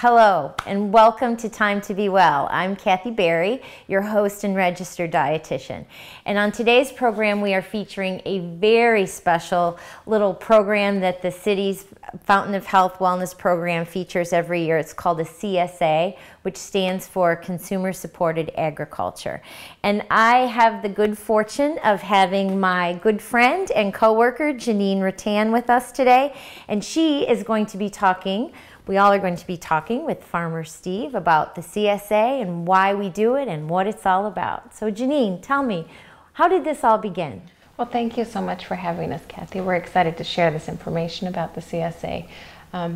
Hello and welcome to Time to Be Well. I'm Kathy Berry, your host and registered dietitian. And on today's program, we are featuring a very special little program that the city's Fountain of Health Wellness Program features every year. It's called a CSA, which stands for Consumer Supported Agriculture. And I have the good fortune of having my good friend and coworker, Jeanine Ruttan, with us today. And she is going to be talking We all are going to be talking with Farmer Steve about the CSA and why we do it and what it's all about. So Jeanine, tell me, how did this all begin? Well, thank you so much for having us, Kathy. We're excited to share this information about the CSA.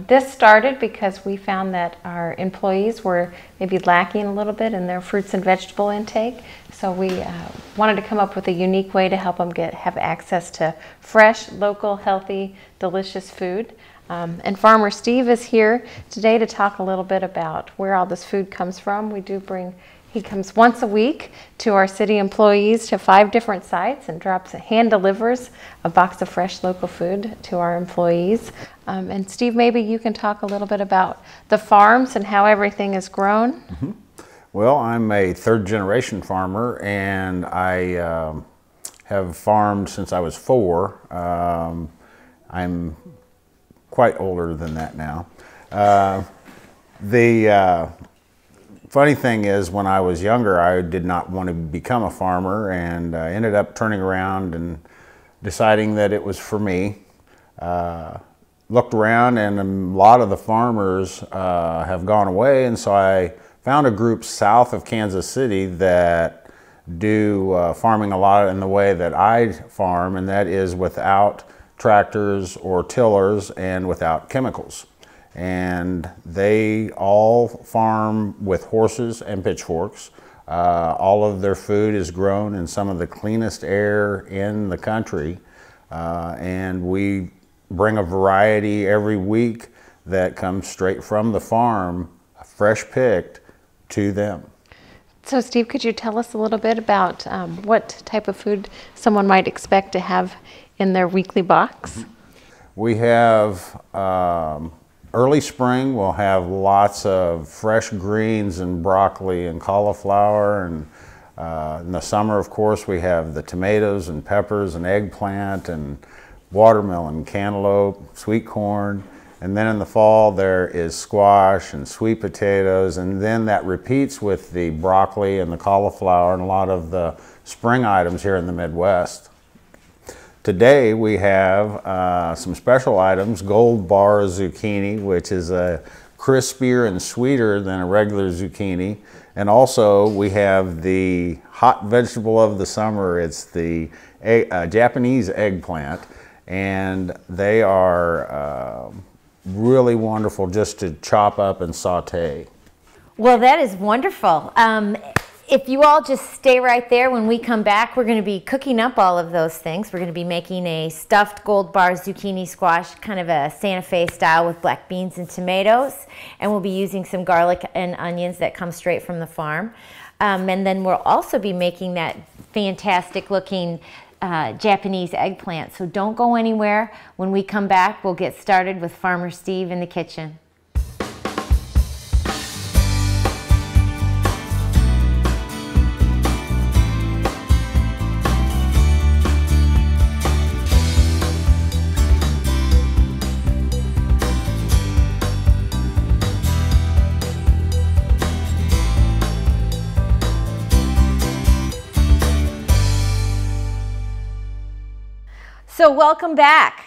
This started because we found that our employees were maybe lacking a little bit in their fruits and vegetable intake. So we wanted to come up with a unique way to help them have access to fresh, local, healthy, delicious food. And Farmer Steve is here today to talk a little bit about where all this food comes from. He comes once a week to our city employees to 5 different sites and hand delivers a box of fresh local food to our employees. And Steve, maybe you can talk a little bit about the farms and how everything is grown. Mm-hmm. Well, I'm a 3rd generation farmer, and I have farmed since I was 4. I'm quite older than that now. The funny thing is, when I was younger, I did not want to become a farmer, and I ended up turning around and deciding that it was for me. Looked around, and a lot of the farmers have gone away, and so I found a group south of Kansas City that do farming a lot in the way that I farm, and that is without tractors or tillers and without chemicals. And they all farm with horses and pitchforks. All of their food is grown in some of the cleanest air in the country. And we bring a variety every week that comes straight from the farm, fresh picked, to them. So Steve, could you tell us a little bit about what type of food someone might expect to have in their weekly box? We have early spring, we'll have lots of fresh greens and broccoli and cauliflower, and in the summer, of course, we have the tomatoes and peppers and eggplant and watermelon, cantaloupe, sweet corn, and then in the fall there is squash and sweet potatoes, and then that repeats with the broccoli and the cauliflower and a lot of the spring items here in the Midwest. Today we have some special items, gold bar zucchini, which is crispier and sweeter than a regular zucchini. And also we have the hot vegetable of the summer. It's the Japanese eggplant, and they are really wonderful just to chop up and saute. Well, that is wonderful. If you all just stay right there, when we come back, we're going to be cooking up all of those things. We're going to be making a stuffed gold bar zucchini squash, kind of a Santa Fe style with black beans and tomatoes. And we'll be using some garlic and onions that come straight from the farm. And then we'll also be making that fantastic looking Japanese eggplant. So don't go anywhere. When we come back, we'll get started with Farmer Steve in the kitchen. So welcome back.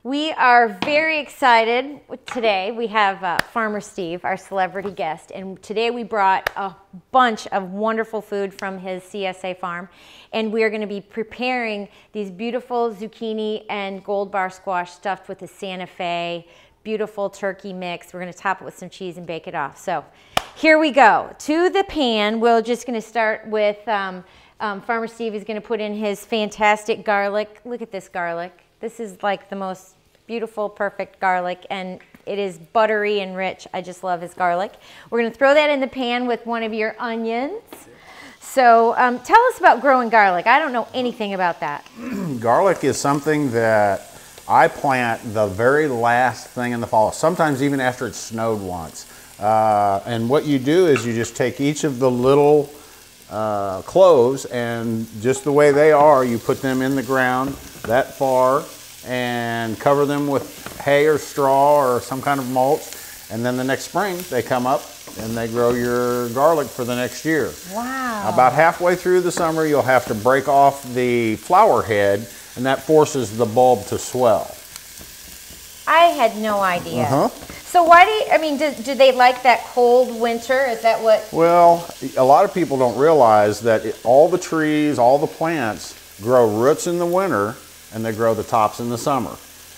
We are very excited today. We have Farmer Steve, our celebrity guest, and today we brought a bunch of wonderful food from his CSA farm, and we are going to be preparing these beautiful zucchini and gold bar squash stuffed with the Santa Fe beautiful turkey mix. We're going to top it with some cheese and bake it off. So here we go. To the pan, we're just going to start with Farmer Steve is going to put in his fantastic garlic. Look at this garlic. This is like the most beautiful, perfect garlic, and it is buttery and rich. I just love his garlic. We're going to throw that in the pan with one of your onions. So tell us about growing garlic. I don't know anything about that. Garlic is something that I plant the very last thing in the fall, sometimes even after it's snowed once. And what you do is you just take each of the little cloves, and just the way they are, you put them in the ground that far and cover them with hay or straw or some kind of mulch. And then the next spring they come up and they grow your garlic for the next year. Wow. About halfway through the summer, you'll have to break off the flower head, and that forces the bulb to swell. I had no idea. So why do you, I mean, do they like that cold winter? Is that what? Well, a lot of people don't realize that all the trees, all the plants grow roots in the winter and they grow the tops in the summer.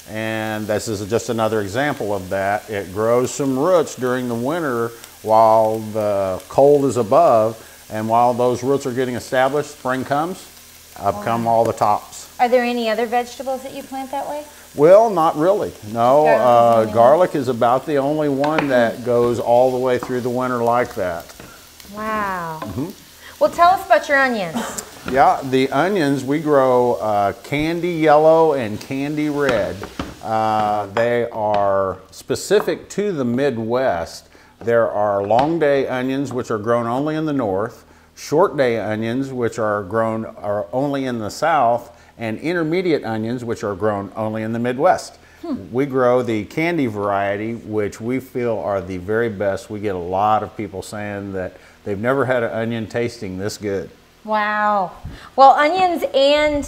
And this is just another example of that. It grows some roots during the winter while the cold is above, and while those roots are getting established, spring comes, up come all the tops. Are there any other vegetables that you plant that way? Well, not really. No, garlic is about the only one that goes all the way through the winter like that. Wow. Well, tell us about your onions. Yeah, the onions, we grow candy yellow and candy red. They are specific to the Midwest. There are long day onions, which are grown only in the north, short day onions, which are grown only in the south, and intermediate onions, which are grown only in the Midwest. We grow the candy variety, which we feel are the very best. We get a lot of people saying that they've never had an onion tasting this good. Wow. Well, onions and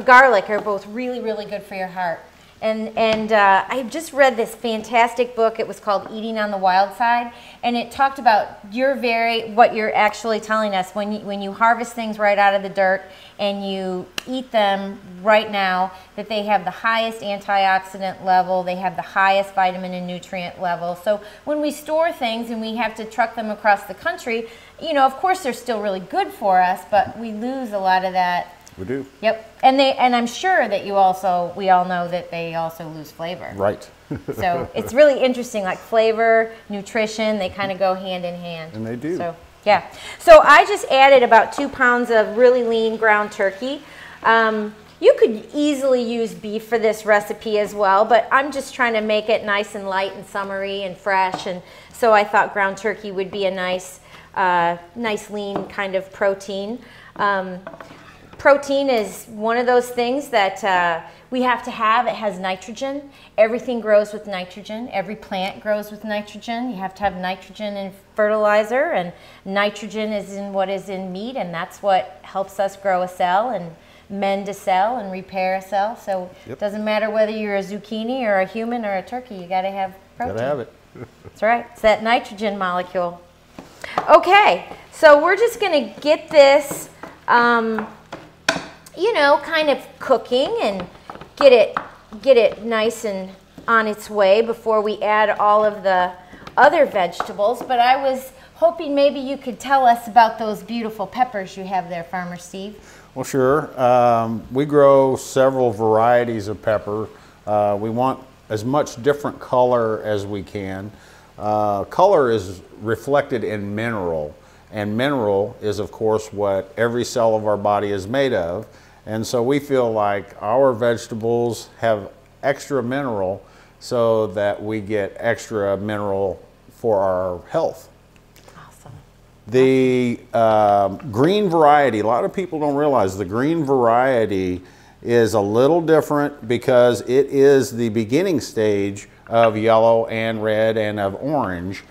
garlic are both really, really good for your heart. And I just read this fantastic book. It was called Eating on the Wild Side, and it talked about what you're actually telling us when you harvest things right out of the dirt and you eat them right now, that they have the highest antioxidant level, they have the highest vitamin and nutrient level. So when we store things and we have to truck them across the country, you know, of course they're still really good for us, but we lose a lot of that. We do. Yep, and I'm sure that we all know that they also lose flavor. Right. So it's really interesting, like flavor, nutrition, they kind of go hand in hand. And they do. So yeah. So I just added about 2 pounds of really lean ground turkey. You could easily use beef for this recipe as well, but I'm just trying to make it nice and light and summery and fresh, and so I thought ground turkey would be a nice lean kind of protein. Protein is one of those things that we have to have. It has nitrogen. Everything grows with nitrogen. Every plant grows with nitrogen. You have to have nitrogen in fertilizer, and nitrogen is in what is in meat, and that's what helps us grow a cell and mend a cell and repair a cell. So it doesn't matter whether you're a zucchini or a human or a turkey, you got to have protein. Got to have it. That's right. It's that nitrogen molecule. Okay, so we're just going to get this you know, kind of cooking and get it nice and on its way before we add all of the other vegetables. But I was hoping maybe you could tell us about those beautiful peppers you have there, Farmer Steve. Well, sure. We grow several varieties of pepper. We want as much different color as we can. Color is reflected in mineral, and mineral is, of course, what every cell of our body is made of. And so we feel like our vegetables have extra mineral so that we get extra mineral for our health. Awesome. The green variety, a lot of people don't realize the green variety is a little different because it is the beginning stage of yellow and red and of orange.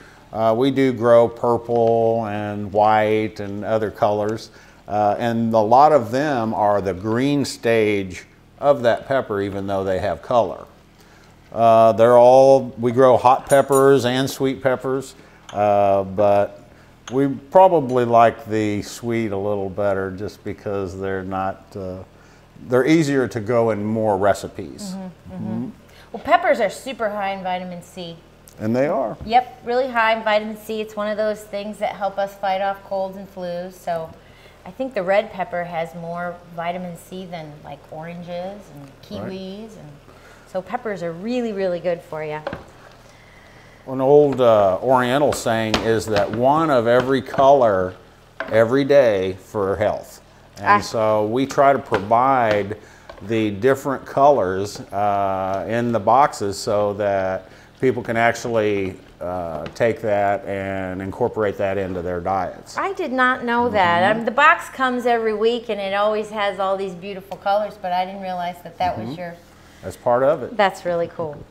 We do grow purple and white and other colors. And a lot of them are the green stage of that pepper, even though they have color. We grow hot peppers and sweet peppers, but we probably like the sweet a little better just because they're not, they're easier to go in more recipes. Well, peppers are super high in vitamin C. And they are. Yep, really high in vitamin C. It's one of those things that help us fight off colds and flus. So I think the red pepper has more vitamin C than like oranges and kiwis, and so peppers are really, really good for you. An old Oriental saying is that one of every color every day for health. And so we try to provide the different colors in the boxes so that people can actually take that and incorporate that into their diets. I did not know that. The box comes every week and it always has all these beautiful colors, but I didn't realize that that was your... That's part of it. That's really cool.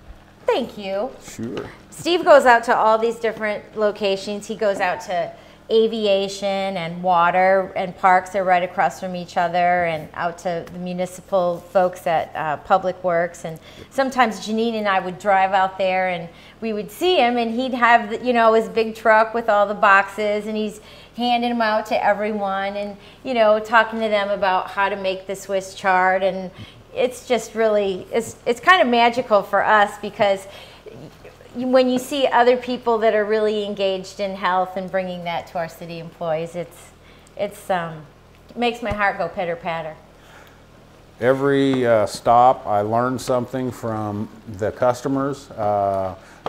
Thank you. Sure. Steve goes out to all these different locations. He goes out to aviation and water and parks. They're right across from each other, and out to the municipal folks at Public Works. And sometimes Jeanine and I would drive out there and we would see him, and he'd have, you know, his big truck with all the boxes, and he's handing them out to everyone and, you know, talking to them about how to make the Swiss chard. And it's just really, it's kind of magical for us, because when you see other people that are really engaged in health and bringing that to our city employees, it makes my heart go pitter patter. Every stop, I learn something from the customers.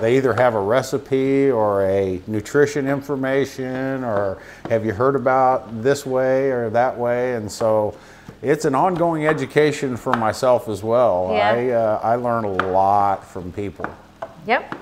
They either have a recipe or a nutrition information, or have you heard about this way or that way? And so it's an ongoing education for myself as well. Yeah. I learn a lot from people. Yep.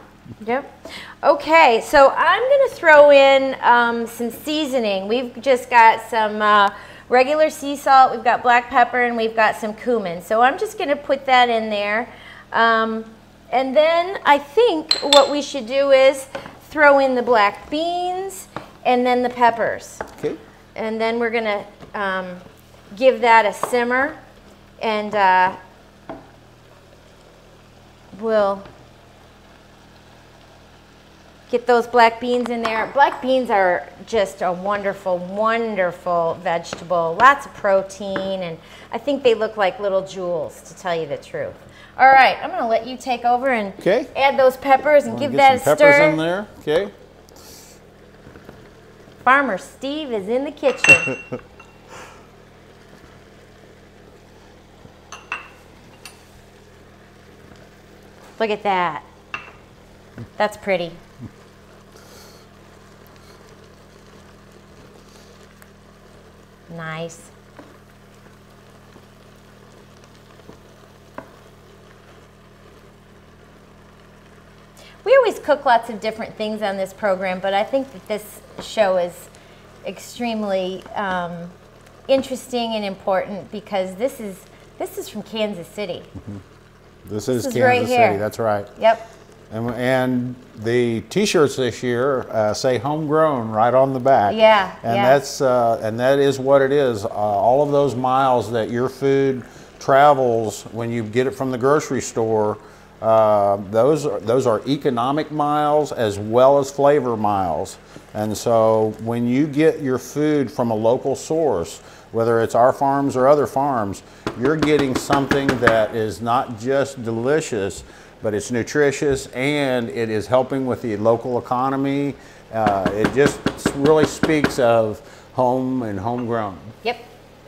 Yep. Okay, so I'm going to throw in some seasoning. We've just got some regular sea salt, we've got black pepper, and we've got some cumin. So I'm just going to put that in there. And then I think what we should do is throw in the black beans and then the peppers. Okay. And then we're going to give that a simmer, and we'll get those black beans in there. Black beans are just a wonderful, wonderful vegetable. Lots of protein, and I think they look like little jewels, to tell you the truth. All right, I'm going to let you take over and add those peppers and give that a stir. Peppers in there, okay. Farmer Steve is in the kitchen. Look at that. That's pretty. Nice. We always cook lots of different things on this program, but I think that this show is extremely interesting and important, because this is from Kansas City. Mm-hmm. This is Kansas right City, here. that's right. Yep. And the T-shirts this year say "homegrown" right on the back. Yeah, and yeah. that is what it is. All of those miles that your food travels when you get it from the grocery store, those are economic miles as well as flavor miles. And so when you get your food from a local source, whether it's our farms or other farms, you're getting something that is not just delicious, but it's nutritious, and it is helping with the local economy. It just really speaks of home and homegrown. Yep,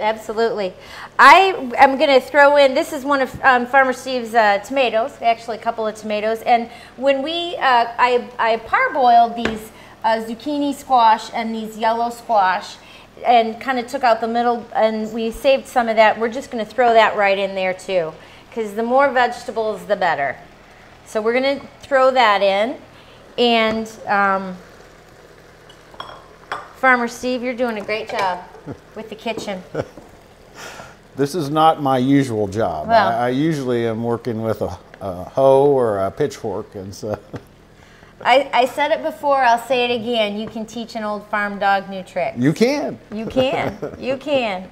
absolutely. I am going to throw in, this is one of Farmer Steve's tomatoes, actually a couple of tomatoes. And when I parboiled these zucchini squash and these yellow squash, and kind of took out the middle, and we saved some of that. We're just going to throw that right in there too, because the more vegetables, the better. So we're going to throw that in. And Farmer Steve, you're doing a great job with the kitchen. This is not my usual job. Well, I usually am working with a hoe or a pitchfork, and so. I said it before, I'll say it again. You can teach an old farm dog new tricks. You can. You can. You can.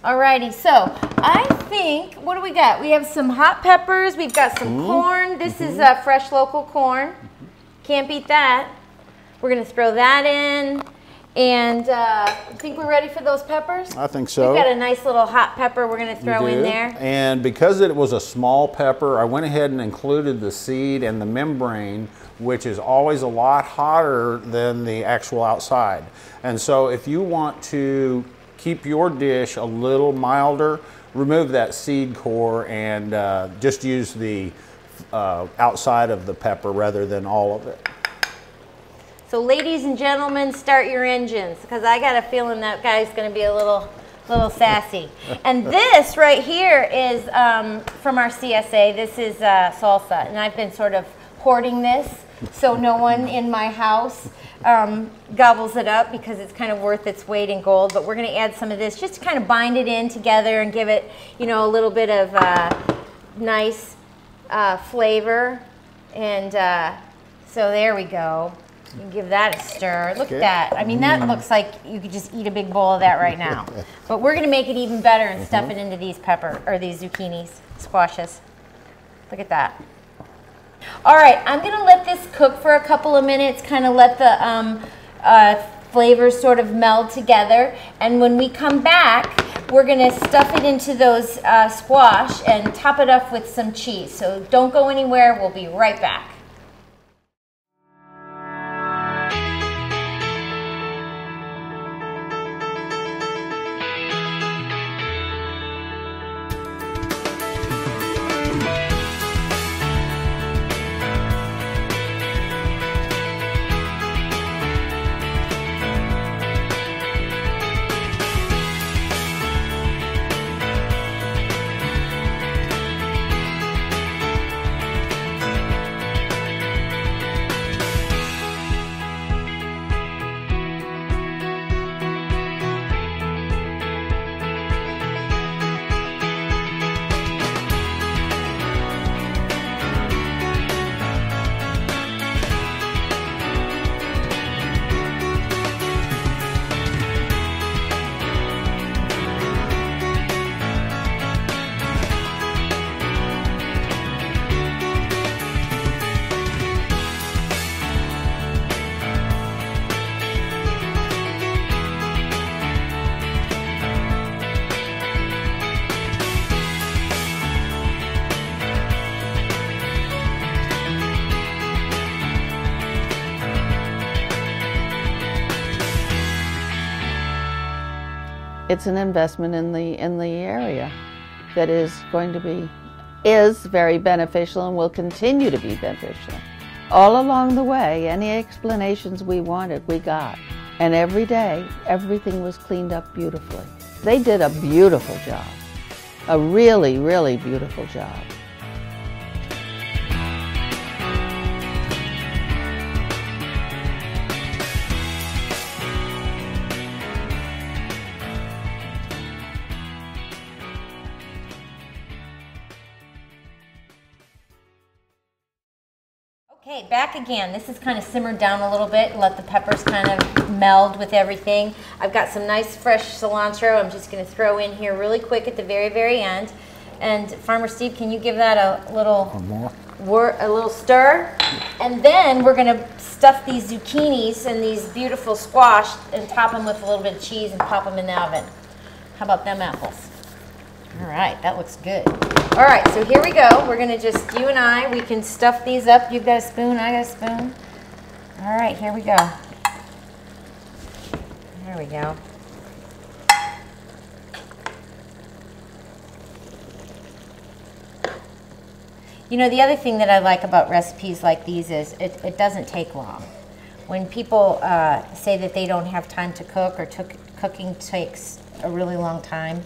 Alrighty, so I think, what do we got? We have some hot peppers, we've got some corn. This is fresh local corn. Can't beat that. We're going to throw that in. And I think we're ready for those peppers? I think so. We've got a nice little hot pepper we're going to throw in there. And because it was a small pepper, I went ahead and included the seed and the membrane, which is always a lot hotter than the actual outside. And so if you want to keep your dish a little milder, remove that seed core and just use the outside of the pepper rather than all of it. So ladies and gentlemen, start your engines, because I got a feeling that guy's going to be a little sassy. And this right here is from our CSA. This is salsa, and I've been sort of hoarding this so no one in my house gobbles it up, because it's kind of worth its weight in gold. But we're going to add some of this just to kind of bind it in together and give it, you know, a little bit of nice flavor. And so there we go. You can give that a stir. Look at that. I mean, that looks like you could just eat a big bowl of that right now. But we're going to make it even better and stuff it into these these zucchinis, squashes. Look at that. All right, I'm going to let this cook for a couple of minutes, kind of let the flavors sort of meld together. And when we come back, we're going to stuff it into those squash and top it up with some cheese. So don't go anywhere. We'll be right back. It's an investment in the area that is very beneficial and will continue to be beneficial. All along the way, any explanations we wanted, we got. And every day, everything was cleaned up beautifully. They did a beautiful job, a really, really beautiful job. Okay, back again. This is kind of simmered down a little bit. Let the peppers kind of meld with everything. I've got some nice fresh cilantro. I'm just going to throw in here really quick at the very, very end. And Farmer Steve, can you give that a little stir? And then we're going to stuff these zucchinis and these beautiful squash and top them with a little bit of cheese and pop them in the oven. How about them apples? All right, that looks good. All right, so here we go. We're going to just, you and I, we can stuff these up. You've got a spoon, I got a spoon. All right, here we go. There we go. You know, the other thing that I like about recipes like these is it doesn't take long. When people say that they don't have time to cook or cooking takes a really long time,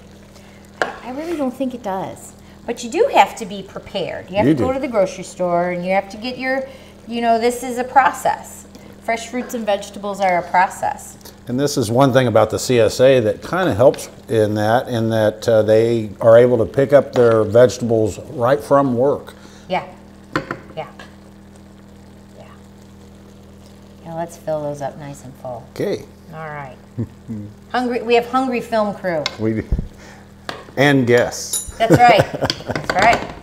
I really don't think it does. But you do have to be prepared. You have to go to the grocery store and you have to get your, you know, this is a process. Fresh fruits and vegetables are a process. And this is one thing about the CSA that kind of helps in that they are able to pick up their vegetables right from work. Yeah, yeah, yeah. Now let's fill those up nice and full. Okay. All right. We have hungry film crew. And guests. That's right. That's right.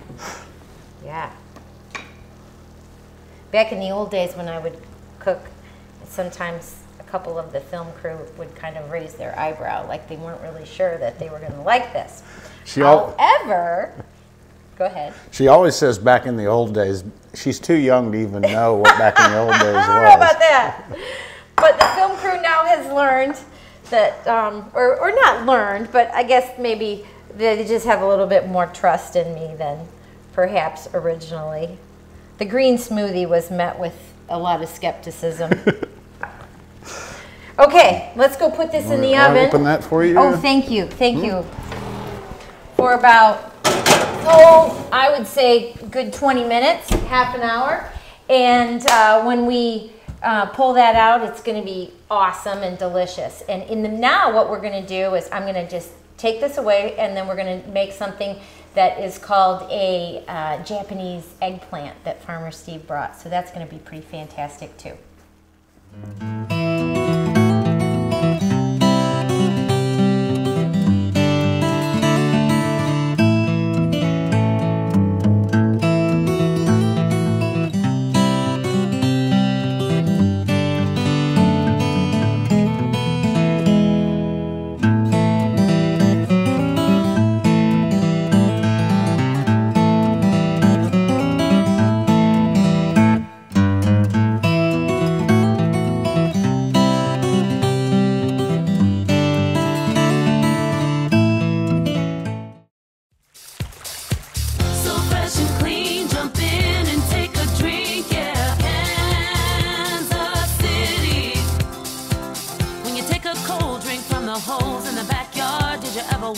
Yeah. Back in the old days when I would cook, sometimes a couple of the film crew would kind of raise their eyebrow, like they weren't really sure that they were going to like this. However, go ahead. She always says back in the old days, she's too young to even know what back in the old days was. I don't know about that. But the film crew now has learned that, or not learned, but I guess maybe they just have a little bit more trust in me than perhaps originally. The green smoothie was met with a lot of skepticism. Okay, let's go put this in the oven. Open that for you. Oh, thank you, thank you. For about, I would say good 20 minutes, half an hour. And when we pull that out, it's going to be awesome and delicious. And now what we're going to do is I'm going to just take this away, and then we're going to make something that is called a Japanese eggplant that Farmer Steve brought. So that's going to be pretty fantastic too.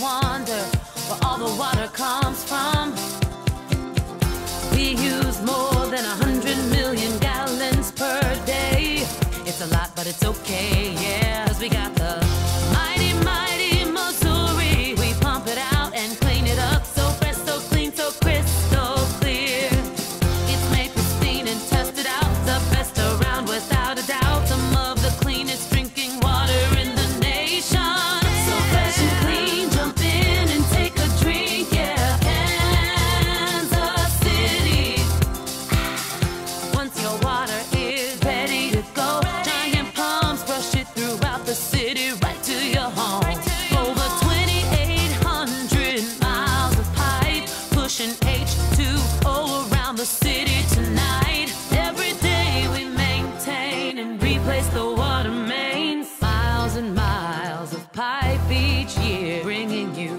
Wonder where all the water comes from. We use more than 100 million gallons per day. It's a lot, but it's okay, yeah, 'cause we got the mighty, mighty Missouri. We pump it out and clean it up so fresh, so clean, so crystal clear. It's made pristine and tested out, the best around without a doubt. Some of the cleanest drinking water in the nation. So fresh and clean, jump in and take a drink, yeah. Kansas City. Once your water is ready to go, giant pumps brush it throughout the city right to your home. Over 2,800 miles of pipe pushing H2O around the city tonight. Every day we maintain and replace the water mains. Miles and miles of pipe each year, bringing you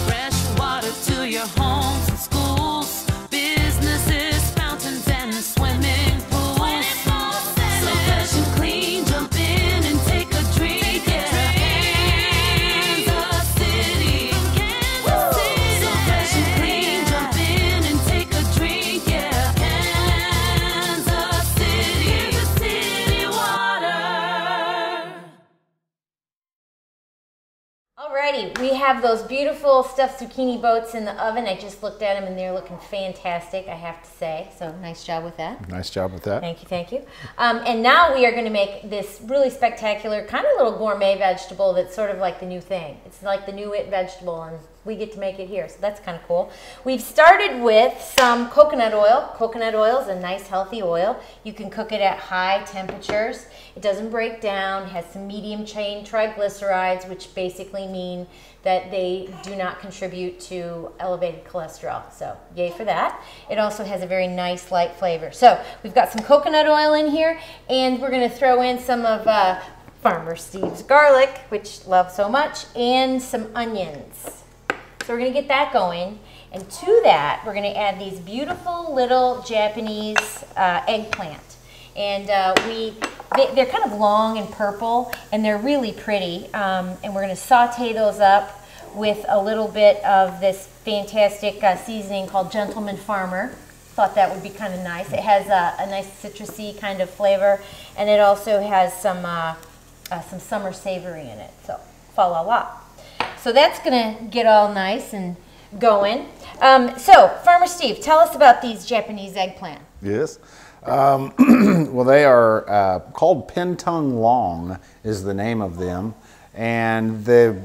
fresh water to your homes and schools, businesses, fountains and swimming pools. So fresh and clean, jump in and take a drink, yeah. Kansas City. So fresh and clean, jump in and take a drink, yeah. Kansas City water. Alrighty, we have those beautiful stuffed zucchini boats in the oven. I just looked at them and they're looking fantastic, I have to say. So nice job with that. Nice job with that. Thank you, thank you. And now we are going to make this really spectacular, kind of little gourmet vegetable that's sort of like the new thing. It's like the new it vegetable, and we get to make it here, so that's kind of cool. We've started with some coconut oil. Coconut oil is a nice, healthy oil. You can cook it at high temperatures. It doesn't break down. It has some medium chain triglycerides, which basically mean that they do not contribute to elevated cholesterol. So yay for that. It also has a very nice light flavor. So we've got some coconut oil in here, and we're going to throw in some of Farmer Steve's garlic, which love so much, and some onions. So we're going to get that going. And to that, we're going to add these beautiful little Japanese eggplant. And they're kind of long and purple, and they're really pretty. And we're going to saute those up with a little bit of this fantastic seasoning called Gentleman Farmer. Thought that would be kind of nice. It has a nice citrusy kind of flavor, and it also has some summer savory in it. So, fa la la. So that's going to get all nice and going. So, Farmer Steve, tell us about these Japanese eggplant. Yes. Well, they are called Pentung Long is the name of them, and the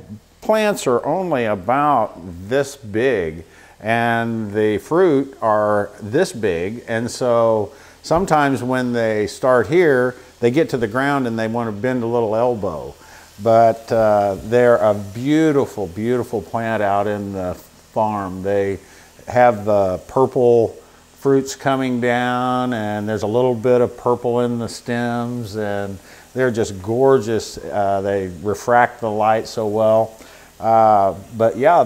plants are only about this big, and the fruit are this big, and so sometimes when they start here, they get to the ground and they want to bend a little elbow. But they're a beautiful, beautiful plant out in the farm. They have the purple fruits coming down, and there's a little bit of purple in the stems, and they're just gorgeous. They refract the light so well. But yeah,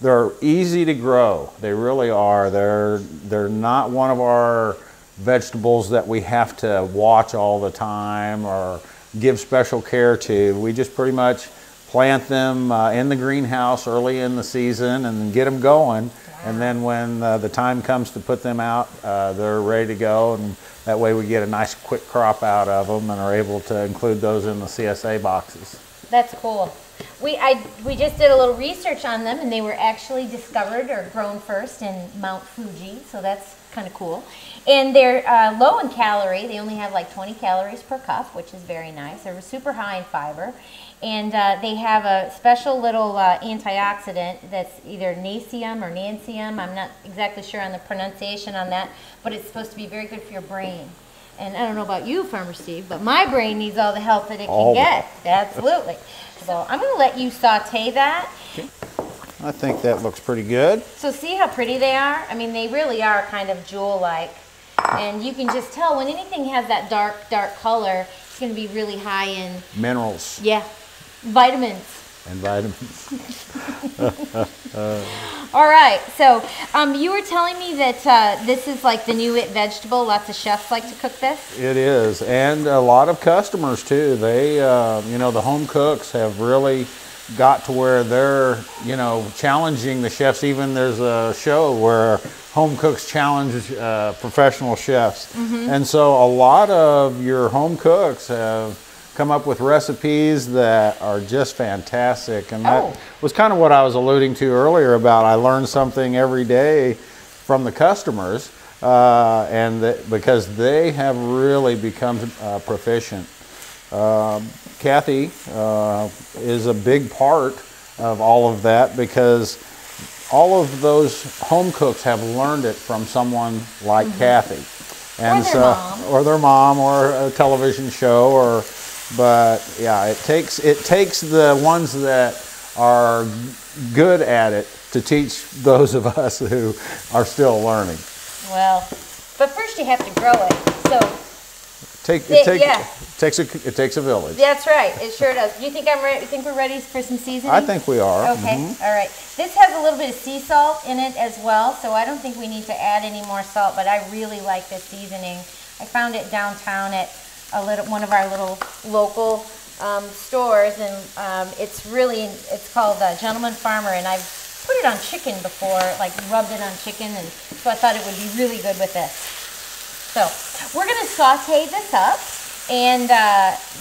they're easy to grow. They really are. They're not one of our vegetables that we have to watch all the time or give special care to. We just pretty much plant them in the greenhouse early in the season and get them going. And then when the time comes to put them out, they're ready to go, and that way we get a nice quick crop out of them and are able to include those in the CSA boxes. That's cool. We just did a little research on them, and they were actually discovered or grown first in Mount Fuji, so that's kind of cool. And they're low in calorie. They only have like 20 calories per cup, which is very nice. They're super high in fiber. And they have a special little antioxidant that's either nacium or nancium. I'm not exactly sure on the pronunciation on that, but it's supposed to be very good for your brain. And I don't know about you, Farmer Steve, but my brain needs all the help that it can get. Absolutely. So I'm going to let you saute that. Okay. I think that looks pretty good. So see how pretty they are? I mean, they really are kind of jewel-like. And you can just tell when anything has that dark color, it's going to be really high in minerals. Yeah. Vitamins. And vitamins. All right, so you were telling me that this is like the new it vegetable. Lots of chefs like to cook this. It is, and a lot of customers too. They, you know, the home cooks have really got to where they're, you know, challenging the chefs. Even there's a show where home cooks challenge professional chefs. And so a lot of your home cooks have come up with recipes that are just fantastic, and that was kind of what I was alluding to earlier about I learn something every day from the customers, and because they have really become proficient. Kathy is a big part of all of that, because all of those home cooks have learned it from someone like Kathy, and or their mom, or a television show, but yeah, it takes the ones that are good at it to teach those of us who are still learning. Well, but first you have to grow it. So it takes a village. That's right. It sure does. Do you think I'm ready? You think we're ready for some seasoning? I think we are. Okay. All right. This has a little bit of sea salt in it as well, so I don't think we need to add any more salt. But I really like this seasoning. I found it downtown at one of our little local stores, and it's called Gentleman Farmer, and I've put it on chicken before, like rubbed it on chicken, and so I thought it would be really good with this. So we're going to saute this up, and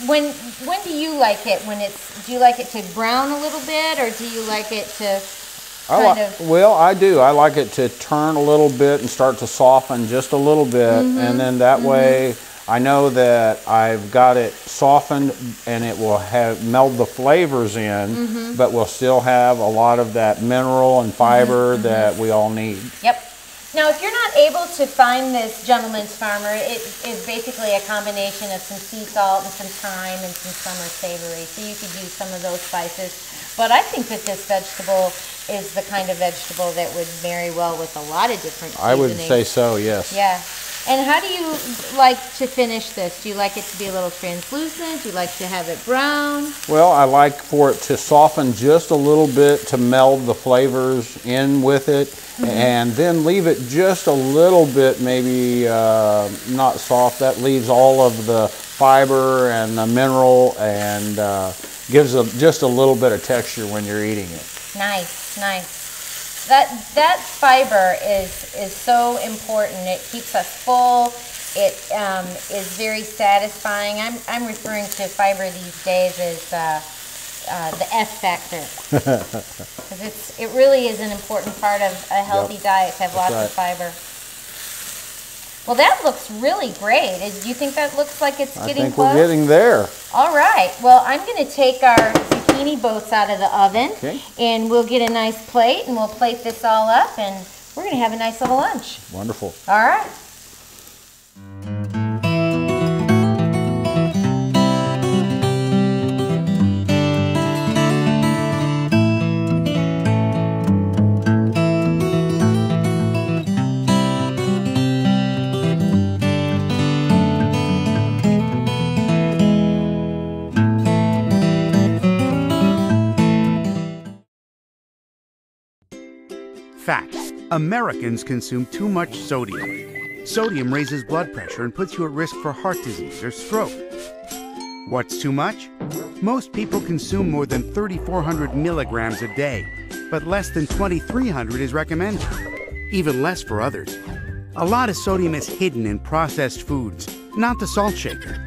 when do you like it? Do you like it to brown a little bit, or do you like it to Well, I do. I like it to turn a little bit and start to soften just a little bit, and then that way I know that I've got it softened, and it will meld the flavors in, but we'll still have a lot of that mineral and fiber that we all need. Yep. Now, if you're not able to find this Gentleman's Farmer, it is basically a combination of some sea salt and some thyme and some summer savory. So you could use some of those spices. But I think that this vegetable is the kind of vegetable that would marry well with a lot of different seasonings. I would say so, yes. Yeah. And how do you like to finish this? Do you like it to be a little translucent? Do you like to have it brown? Well, I like for it to soften just a little bit to meld the flavors in with it, and then leave it just a little bit, maybe not soft. That leaves all of the fiber and the mineral, and gives just a little bit of texture when you're eating it. Nice, nice. That fiber is so important. It keeps us full. It is very satisfying. I'm referring to fiber these days as the F factor, because it really is an important part of a healthy diet to have lots of fiber. Well, that looks really great. Do you think that looks like it's getting close? I think we're getting there. All right. Well, I'm going to take our zucchini boats out of the oven, and we'll get a nice plate, and we'll plate this all up, and we're going to have a nice little lunch. Wonderful. All right. Fact: Americans consume too much sodium. Sodium raises blood pressure and puts you at risk for heart disease or stroke. What's too much? Most people consume more than 3,400 milligrams a day, but less than 2,300 is recommended. Even less for others. A lot of sodium is hidden in processed foods, not the salt shaker.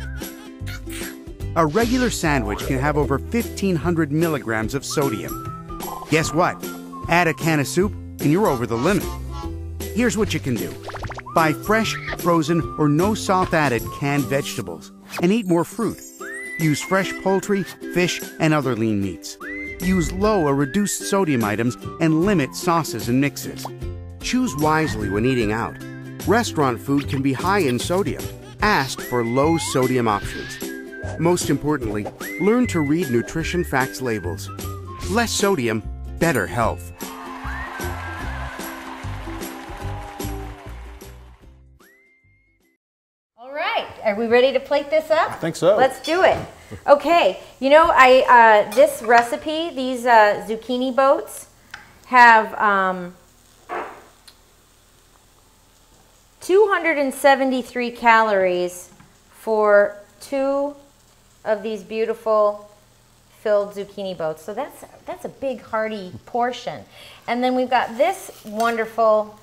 A regular sandwich can have over 1,500 milligrams of sodium. Guess what? Add a can of soup and you're over the limit. Here's what you can do. Buy fresh, frozen, or no salt added canned vegetables and eat more fruit. Use fresh poultry, fish, and other lean meats. Use low or reduced sodium items and limit sauces and mixes. Choose wisely when eating out. Restaurant food can be high in sodium. Ask for low sodium options. Most importantly, learn to read nutrition facts labels. Less sodium, better health. All right, are we ready to plate this up? I think so. Let's do it. Okay, you know, this recipe, these zucchini boats have 273 calories for 2 of these beautiful filled zucchini boats. So that's a big hearty portion. And then we've got this wonderful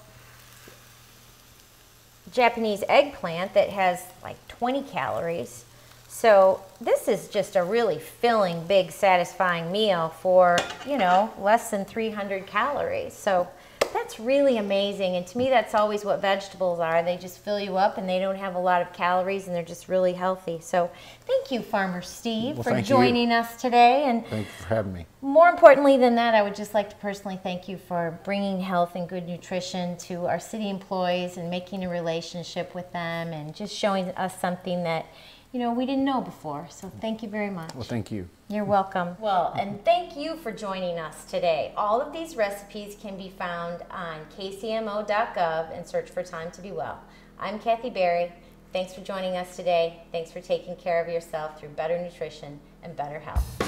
Japanese eggplant that has like 20 calories. So this is just a really filling, big, satisfying meal for, you know, less than 300 calories. So that's really amazing, and to me that's always what vegetables are. They just fill you up and they don't have a lot of calories and they're just really healthy. So thank you, Farmer Steve, for joining us today. And thank you for having me. More importantly than that, I would just like to personally thank you for bringing health and good nutrition to our city employees and making a relationship with them and just showing us something that, you know, we didn't know before. So thank you very much. Well, thank you. You're welcome. Well, and thank you for joining us today. All of these recipes can be found on kcmo.gov and search for Time to Be Well. I'm Kathy Berry. Thanks for joining us today. Thanks for taking care of yourself through better nutrition and better health.